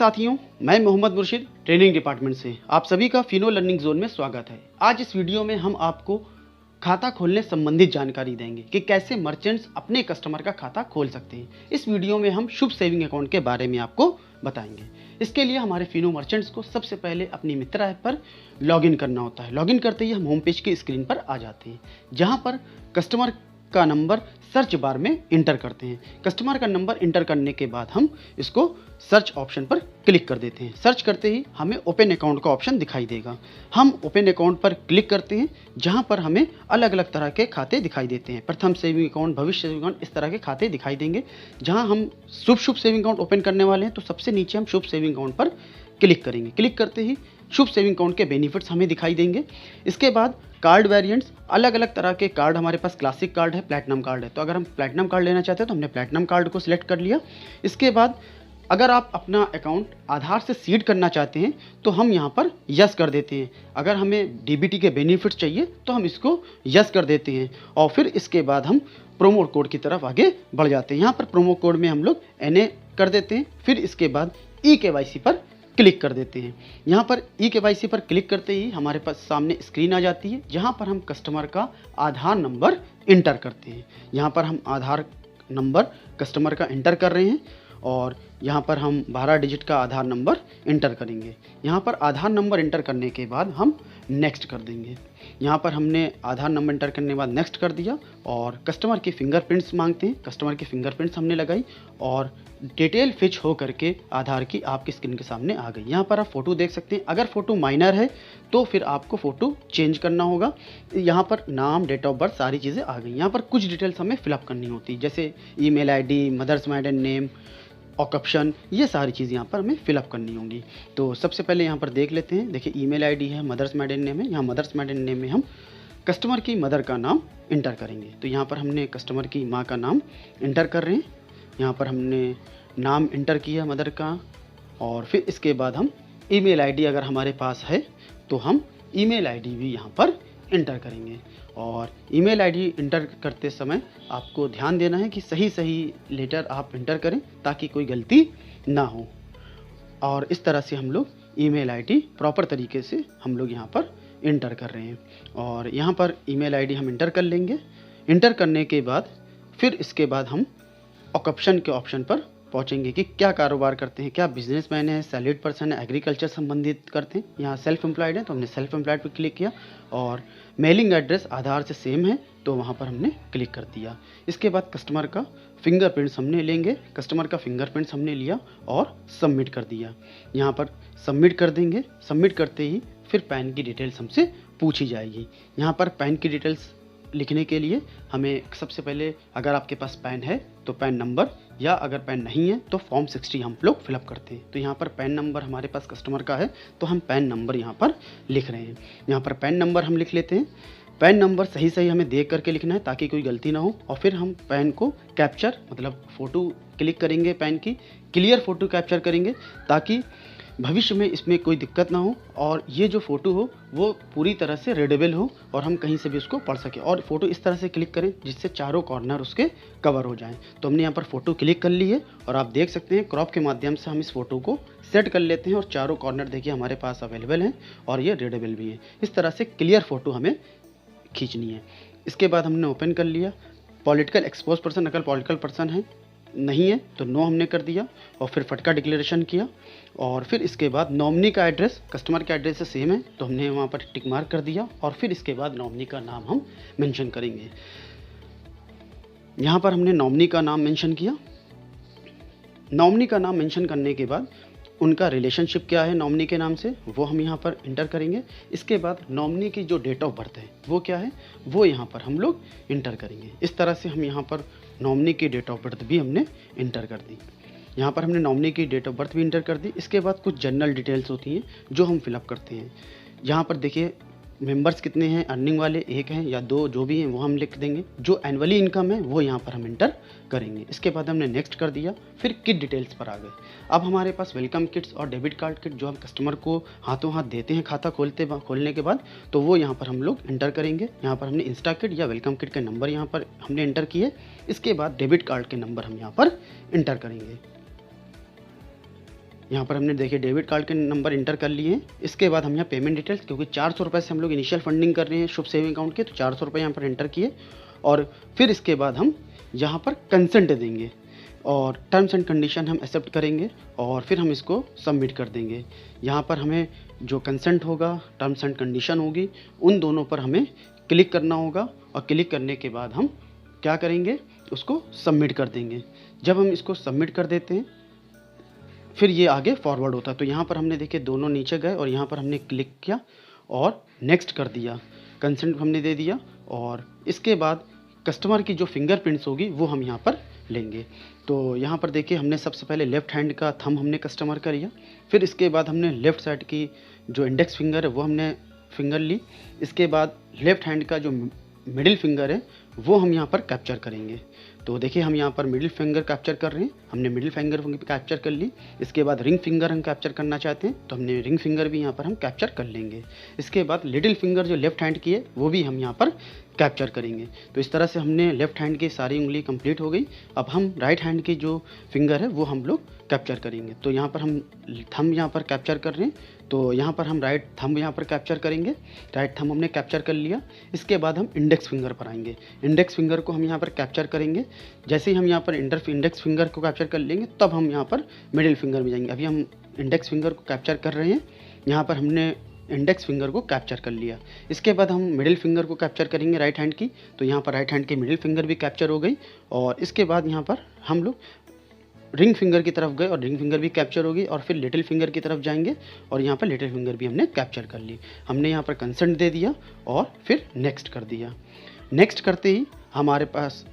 साथियों, मैं मोहम्मद मुर्शिद ट्रेनिंग डिपार्टमेंट से आप सभी का फिनो लर्निंग जोन में स्वागत है। आज इस वीडियो में हम आपको खाता खोलने संबंधित जानकारी देंगे कि कैसे मर्चेंट्स अपने कस्टमर का खाता खोल सकते हैं। इस वीडियो में हम शुभ सेविंग अकाउंट के बारे में आपको बताएंगे। इसके लिए हमारे फिनो मर्चेंट्स को सबसे पहले अपनी मित्रा ऐप पर लॉगिन करना होता है। लॉगिन करते ही हम होम पेज की स्क्रीन पर आ जाते हैं, जहां पर कस्टमर का नंबर सर्च बार में इंटर करते हैं। कस्टमर का नंबर इंटर करने के बाद हम इसको सर्च ऑप्शन पर क्लिक कर देते हैं। सर्च करते ही हमें ओपन अकाउंट का ऑप्शन दिखाई देगा। हम ओपन अकाउंट पर क्लिक करते हैं, जहां पर हमें अलग अलग तरह के खाते दिखाई देते हैं। प्रथम सेविंग अकाउंट, भविष्य सेविंग अकाउंट, इस तरह के खाते दिखाई देंगे। जहां हम शुभ सेविंग अकाउंट ओपन करने वाले हैं, तो सबसे नीचे हम शुभ सेविंग अकाउंट पर क्लिक करेंगे। क्लिक करते ही शुभ सेविंग अकाउंट के बेनिफिट्स हमें दिखाई देंगे। इसके बाद कार्ड वेरिएंट्स, अलग अलग तरह के कार्ड हमारे पास क्लासिक कार्ड है, प्लैटिनम कार्ड है। तो अगर हम प्लैटिनम कार्ड लेना चाहते हैं तो हमने प्लैटिनम कार्ड को सिलेक्ट कर लिया। इसके बाद अगर आप अपना अकाउंट आधार से सीड करना चाहते हैं तो हम यहाँ पर यस कर देते हैं। अगर हमें डीबीटी के बेनिफिट्स चाहिए तो हम इसको यस कर देते हैं, और फिर इसके बाद हम प्रोमो कोड की तरफ आगे बढ़ जाते हैं। यहाँ पर प्रोमो कोड में हम लोग NA कर देते हैं। फिर इसके बाद eKYC पर क्लिक कर देते हैं। यहाँ पर eKYC पर क्लिक करते ही हमारे पास सामने स्क्रीन आ जाती है, जहाँ पर हम कस्टमर का आधार नंबर इंटर करते हैं। यहाँ पर हम आधार नंबर कस्टमर का इंटर कर रहे हैं, और यहाँ पर हम 12 डिजिट का आधार नंबर इंटर करेंगे। यहाँ पर आधार नंबर इंटर करने के बाद हम नेक्स्ट कर देंगे। यहाँ पर हमने आधार नंबर इंटर करने के बाद नेक्स्ट कर दिया, और कस्टमर की फिंगरप्रिंट्स मांगते हैं। कस्टमर की फिंगरप्रिंट्स हमने लगाई, और डिटेल फिच हो करके आधार की आपकी स्क्रीन के सामने आ गई। यहाँ पर आप फ़ोटो देख सकते हैं। अगर फ़ोटो माइनर है तो फिर आपको फ़ोटो चेंज करना होगा। यहाँ पर नाम, डेट ऑफ बर्थ, सारी चीज़ें आ गई। यहाँ पर कुछ डिटेल्स हमें फिलअप करनी होती, जैसे email ID, mother's maiden name, occupation, ये सारी चीज़ यहाँ पर हमें फिलअप करनी होंगी। तो सबसे पहले यहाँ पर देख लेते हैं। देखिए, ईमेल आईडी है, मदर्स माइडन नेम है। यहाँ मदर्स माइडन नेम में हम कस्टमर की मदर का नाम इंटर करेंगे। तो यहाँ पर हमने कस्टमर की माँ का नाम इंटर कर रहे हैं। यहाँ पर हमने नाम इंटर किया मदर का, और फिर इसके बाद हम ईमेल आईडी अगर हमारे पास है तो हम ईमेल आईडी भी यहाँ पर इंटर करेंगे। और ईमेल आईडी इंटर करते समय आपको ध्यान देना है कि सही सही लेटर आप इंटर करें, ताकि कोई गलती ना हो। और इस तरह से हम लोग ईमेल आईडी प्रॉपर तरीके से हम लोग यहाँ पर इंटर कर रहे हैं। और यहाँ पर ईमेल आईडी हम इंटर कर लेंगे। इंटर करने के बाद फिर इसके बाद हम ऑक्यूपेशन के ऑप्शन पर पहुँचेंगे कि क्या कारोबार करते हैं, क्या बिजनेसमैन है, सैलरीड पर्सन है, एग्रीकल्चर संबंधित करते हैं। यहाँ सेल्फ एम्प्लॉयड है तो हमने सेल्फ एम्प्लॉयड पर क्लिक किया, और मेलिंग एड्रेस आधार से सेम है तो वहाँ पर हमने क्लिक कर दिया। इसके बाद कस्टमर का फिंगरप्रिंट्स हमने लेंगे। कस्टमर का फिंगरप्रिंट्स हमने लिया और सबमिट कर दिया। यहाँ पर सबमिट कर देंगे। सबमिट करते ही फिर पैन की डिटेल्स हमसे पूछी जाएगी। यहाँ पर पैन की डिटेल्स लिखने के लिए हमें सबसे पहले, अगर आपके पास पैन है तो पैन नंबर, या अगर पैन नहीं है तो फॉर्म 60 हम लोग फिलअप करते हैं। तो यहाँ पर पैन नंबर हमारे पास कस्टमर का है तो हम पैन नंबर यहाँ पर लिख रहे हैं। यहाँ पर पैन नंबर हम लिख लेते हैं। पैन नंबर सही सही हमें देख करके लिखना है ताकि कोई गलती ना हो। और फिर हम पैन को कैप्चर, मतलब फ़ोटो क्लिक करेंगे, पैन की क्लियर फ़ोटो कैप्चर करेंगे, ताकि भविष्य में इसमें कोई दिक्कत ना हो, और ये जो फ़ोटो हो वो पूरी तरह से रीडेबल हो और हम कहीं से भी उसको पढ़ सकें। और फ़ोटो इस तरह से क्लिक करें जिससे चारों कॉर्नर उसके कवर हो जाएं। तो हमने यहाँ पर फ़ोटो क्लिक कर ली है, और आप देख सकते हैं क्रॉप के माध्यम से हम इस फ़ोटो को सेट कर लेते हैं, और चारों कॉर्नर देखिए हमारे पास अवेलेबल हैं और ये रीडेबल भी है। इस तरह से क्लियर फ़ोटो हमें खींचनी है। इसके बाद हमने ओपन कर लिया। पॉलिटिकल एक्सपोज पर्सन, अगर पॉलिटिकल पर्सन है नहीं है तो नो हमने कर दिया, और फिर फटका डिक्लेरेशन किया। और फिर इसके बाद नॉमिनी का एड्रेस कस्टमर के एड्रेस से सेम है तो हमने वहाँ पर टिक मार्क कर दिया, और फिर इसके बाद नॉमिनी का नाम हम मेंशन करेंगे। यहाँ पर हमने नॉमिनी का नाम मेंशन किया। नॉमिनी का नाम मेंशन करने के बाद उनका रिलेशनशिप क्या है नॉमिनी के नाम से, वो हम यहाँ पर इंटर करेंगे। इसके बाद नॉमिनी की जो डेट ऑफ बर्थ है वो क्या है, वो यहाँ पर हम लोग इंटर करेंगे। इस तरह से हम यहाँ पर नॉमिनी की डेट ऑफ बर्थ भी हमने इंटर कर दी। यहाँ पर हमने नॉमिनी की डेट ऑफ बर्थ भी इंटर कर दी। इसके बाद कुछ जनरल डिटेल्स होती हैं जो हम फिलअप करते हैं। यहाँ पर देखिए मेंबर्स कितने हैं, अर्निंग वाले 1 हैं या 2, जो भी हैं वो हम लिख देंगे। जो एनुअली इनकम है वो यहाँ पर हम इंटर करेंगे। इसके बाद हमने नेक्स्ट कर दिया। फिर किट डिटेल्स पर आ गए। अब हमारे पास वेलकम किट्स और डेबिट कार्ड किट जो हम कस्टमर को हाथों हाथ देते हैं खाता खोलने के बाद, तो वो यहाँ पर हम लोग इंटर करेंगे। यहाँ पर हमने इंस्टा किट या वेलकम किट के नंबर यहाँ पर हमने इंटर किए। इसके बाद डेबिट कार्ड के नंबर हम यहाँ पर इंटर करेंगे। यहाँ पर हमने देखिए डेबिट कार्ड के नंबर इंटर कर लिए हैं। इसके बाद हम यहाँ पेमेंट डिटेल्स, क्योंकि 400 रुपये से हम लोग इनिशियल फंडिंग कर रहे हैं शुभ सेविंग अकाउंट के, तो 400 रुपये यहाँ पर इंटर किए। और फिर इसके बाद हम यहाँ पर कंसेंट देंगे और टर्म्स एंड कंडीशन हम एक्सेप्ट करेंगे और फिर हम इसको सबमिट कर देंगे। यहाँ पर हमें जो कंसेंट होगा, टर्म्स एंड कंडीशन होगी, उन दोनों पर हमें क्लिक करना होगा और क्लिक करने के बाद हम क्या करेंगे, उसको सबमिट कर देंगे। जब हम इसको सबमिट कर देते हैं फिर ये आगे फॉरवर्ड होता है। तो यहाँ पर हमने देखिए दोनों नीचे गए और यहाँ पर हमने क्लिक किया और नेक्स्ट कर दिया, कंसेंट हमने दे दिया। और इसके बाद कस्टमर की जो फिंगरप्रिंट्स होगी वो हम यहाँ पर लेंगे। तो यहाँ पर देखिए हमने सबसे पहले लेफ़्ट हैंड का थंब हमने कस्टमर का लिया, फिर इसके बाद हमने लेफ़्ट साइड की जो इंडेक्स फिंगर है वो हमने फिंगर ली। इसके बाद लेफ़्ट हैंड का जो मिडिल फिंगर है वो हम यहाँ पर कैप्चर करेंगे। तो देखिए हम यहाँ पर मिडिल फिंगर कैप्चर कर रहे हैं, हमने मिडिल फिंगर कैप्चर कर ली। इसके बाद रिंग फिंगर हम कैप्चर करना चाहते हैं तो हमने रिंग फिंगर भी यहाँ पर हम कैप्चर कर लेंगे। इसके बाद लिटिल फिंगर जो लेफ्ट हैंड की है वो भी हम यहाँ पर कैप्चर करेंगे। तो इस तरह से हमने लेफ्ट हैंड की सारी उंगली कंप्लीट हो गई। अब हम राइट हैंड की जो फिंगर है वो हम लोग कैप्चर करेंगे। तो यहाँ पर हम थंब यहाँ पर कैप्चर कर रहे हैं, तो यहाँ पर हम राइट थंब यहाँ पर कैप्चर करेंगे। राइट थंब हमने कैप्चर कर लिया। इसके बाद हम इंडेक्स फिंगर पर आएंगे, इंडेक्स फिंगर को हम यहाँ पर कैप्चर करेंगे। जैसे ही हम यहाँ पर इंडेक्स फिंगर को कैप्चर कर लेंगे तब हम यहाँ पर मिडिल फिंगर में जाएंगे। अभी हम इंडेक्स फिंगर को कैप्चर कर रहे हैं, यहाँ पर हमने इंडेक्स फिंगर को कैप्चर कर लिया। इसके बाद हम मिडिल फिंगर को कैप्चर करेंगे राइट हैंड की, तो यहाँ पर राइट हैंड की मिडिल फिंगर भी कैप्चर हो गई। और इसके बाद यहाँ पर हम लोग रिंग फिंगर की तरफ गए और रिंग फिंगर भी कैप्चर होगी और फिर लिटिल फिंगर की तरफ जाएंगे और यहाँ पर लिटिल फिंगर भी हमने कैप्चर कर ली। हमने यहाँ पर कंसेंट दे दिया और फिर नेक्स्ट कर दिया। नेक्स्ट करते ही हमारे पास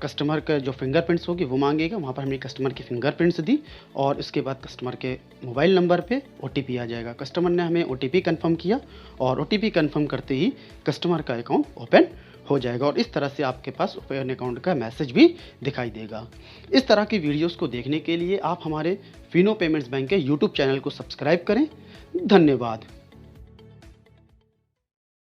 कस्टमर का जो फिंगरप्रिंट्स होगी वो मांगेगा, वहाँ पर हमने कस्टमर की फिंगरप्रिंट्स दी और इसके बाद कस्टमर के मोबाइल नंबर पे OTP आ जाएगा। कस्टमर ने हमें OTP कंफर्म किया और OTP कंफर्म करते ही कस्टमर का अकाउंट ओपन हो जाएगा और इस तरह से आपके पास ओपन अकाउंट का मैसेज भी दिखाई देगा। इस तरह की वीडियोस को देखने के लिए आप हमारे फिनो पेमेंट्स बैंक के YouTube चैनल को सब्सक्राइब करें। धन्यवाद।